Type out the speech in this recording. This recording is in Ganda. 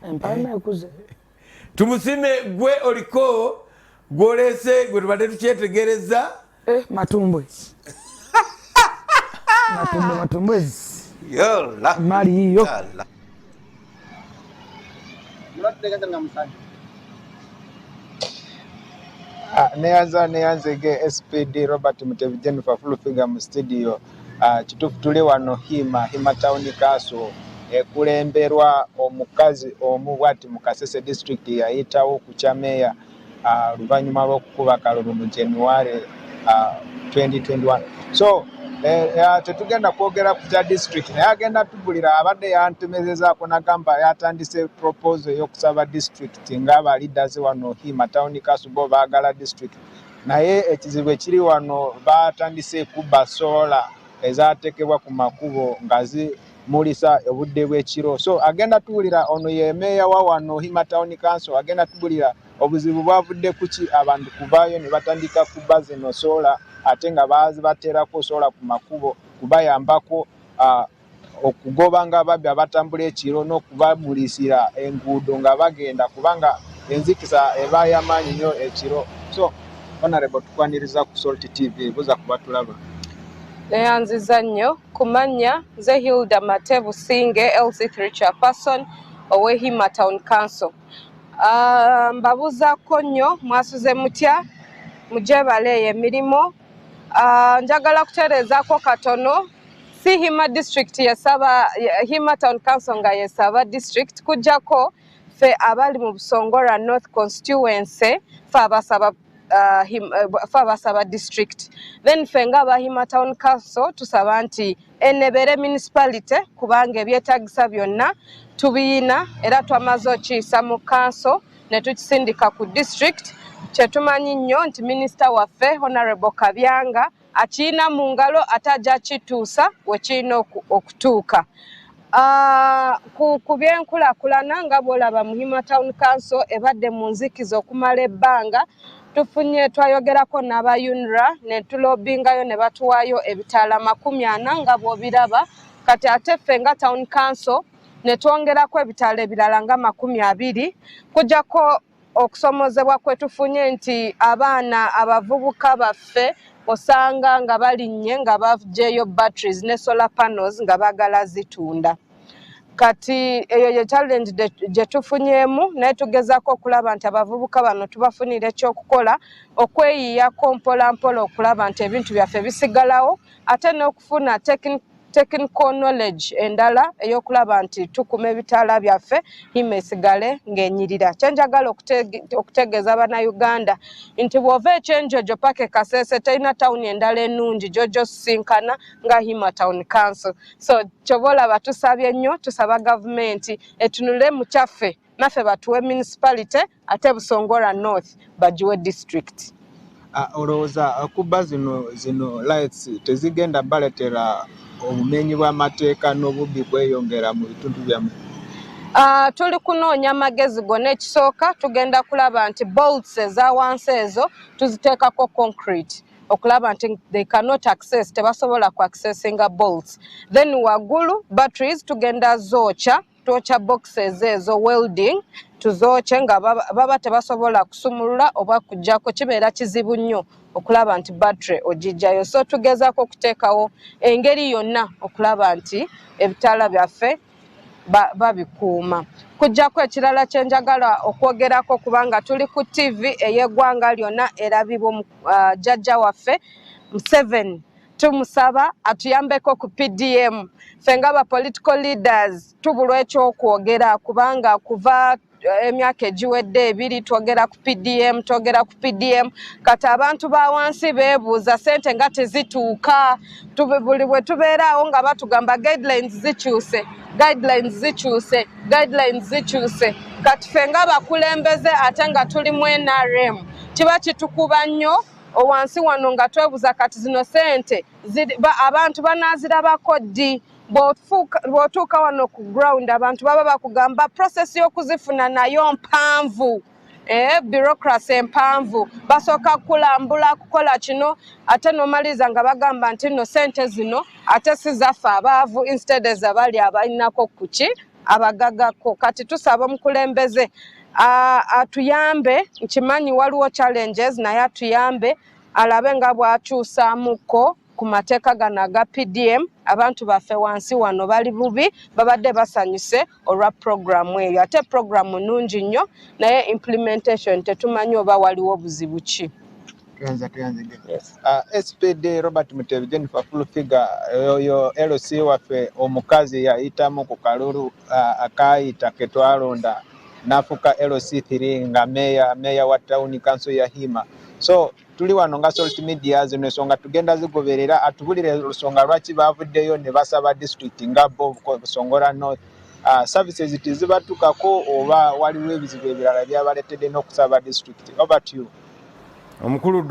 Empalme ekuze. Tumusime gwe oliko gwolese gwe tubadde tukyetegereza. Matumbwe. Matumbwe. Yola. Mali hiyo. Neyanze ge SPD Robert Mutebi Jennifer full figure mu studio. Kitufu tuli wano Hima Town Council kulemberwa omukazi omu bwati mu Kasese district yayitawo ku kyameya luvannyuma lw'okukuba kalulu mu January 2021. So tetugenda kwogera ku kya district naye agenda tugulira abadde yantemezezaako nagamba yatandise proposal y'okusaba district ng'aba leaders wano Hima Town Council bo baagala district naye ekizibu ekiri wano batandise kubba sola ezatekebwa ku makubo nga zimulisa obudde bw'ekiro. So agenda tuwulira ono ye meeya wa wano Hima Town Council agenda tugulira obuzibu bwavudde kuki abantu kuvaayo ne batandika kubba zino sola ate nga baterako sola ku makubo kubayambako okugoba nga ababbi abatambula ekiro n'okubamulisira enguudo nga bagenda kubanga enzikisa eba y'amaanyi nnyo ekiro. So honorable tukwaniriza ku Salt TV buza kuba tulaba. Neyanziza nnyo kumanya nze Hilda Matebu Singe LC3 chairperson owe Hima Town Council. Mbabuzaako nnyo mwasuze mutya mujebale emirimu. Njagala kuterezaako katono si Hima district yasaba Hima Town Council nga yasaba district kujjako fe abali mu Busongora North constituency fe abasaba district. Then fe nga aba Hima Town Council tusaba nti enebere municipality kubanga ebyetaagisa byonna tubiyina era twamaze okiyisa mu council ne tukisindika ku district. Kyetumanyi nnyo nti minisita waffe Honorable Kabyanga akiina mu ngalo atajja kituusa we kirina okutuuka. Ku byenkulaakulana nga bw'olaba mu Hima Town Council ebadde mu nzikiza okumala ebbanga twayogerako n'aba UNRA ne tulobingayo ne batuwaayo ebitaala 40 nga bw'obiraba kati ate ffe nga Town Council ne twongerako ebitaala ebirala nga 20 kujjako okusomozebwa kwe tufunye nti abaana abavubuka baffe osanga nga balinnye nga bajeyo batteries ne solar panels nga bagala zitunda. Kati eyo ye challenge gye tufunyeemu naye tugezaako okulaba nti abavubuka bano tubafunira ekyokukola okweyiyako mpolampola okulaba nti ebintu byaffe bisigalawo ate n'okufuna technical knowledge endala ey'okulaba nti tukuma ebitaala byaffe Hima esigale ng'enyirira. Kyenjagala okutegeeza Bannayuganda nti bw'ova ekyenjojo paka Kasese terina tawuni endala ennungi gy'osisinkana nga Hima Town Council. So ky'oba olaba tusabye nnyo tusaba gavumenti etunule mu kyaffe naffe batuwe municipality ate Busongora North bagiwe district. Olowooza kubba zino lights tezigenda baletera obumenyi bw'amateeka n'obubbi bweyongera mu bitundu byammwe? Tuli kunoonya amagezi gonna. Ekisooka tugenda kulaba nti bolts eza wansi ezo tuziteekako concrete okulaba nti they cannot access, tebasobola ku accessinga bolts. Then waggulu batteries tugenda zookya boxes ezo welding tuzooche nga baba tebasobola kusumulula oba kujjako kibeera kizibu nnyo okulaba nti battery ogijjayo. So tugezaako okuteekawo engeri yonna okulaba nti ebitaala byaffe babikuuma. Kujjako ekirala kyenjagala okwogerako kubanga tuli ku TV ey'eggwanga lyonna erabibwa jjajja waffe Museveni. Tumusaba atuyambeko ku PDM. Ffe nga political leaders tubulwa ekyokwogera kubanga kuva emyaka egiwedde 2 twogera ku PDM kati abantu ba wansi beebuuza ssente nga tezituuka. Buli bwe tubeeraawo nga batugamba guidelines zikyuse kati ffe nga bakulembeze ate nga tuli mu NRM kiba kitukuba nnyo owansi wano nga twebuza kati zino ssente abantu banaazirabako ddi. Bw'otuuka wano ku ground abantu baba bakugamba process y'okuzifuna nayo mpanvu. Bureaucracy empanvu basooka kulambula kukola kino ate nomaliza nga bagamba nti no ssente zino ate si zaffe abaavu instead ezabali abalinako abagagako. Kati tusaba omukulembeze atuyambe, nkimanyi waliwo challenges naye atuyambe alabe nga bw'akyusaamuko ku mateeka gano aga PDM. Abantu baffe wansi wano bali bubi, babadde basanyuse olwa programu eyo. Ate programu nnungi nnyo naye implementation tetumanyi oba waliwo buzibu ki. SPD Robert Mutebi Jennifer full figure oyo LC waffe omukazi yayitamu ku kalulu akayita ketwalonda nafuka LC3 nga meya wa town council ya Hima. So tuli wano nga social media zino ensonga tugenda zigoberera atubulire lusonga lwaki bavuddeyo ne basaba district nga bo Busongola North. Services tizibatukako oba waliwo ebizibu ebirala byabaletedde n'okusaba district. Over to you. Omukulu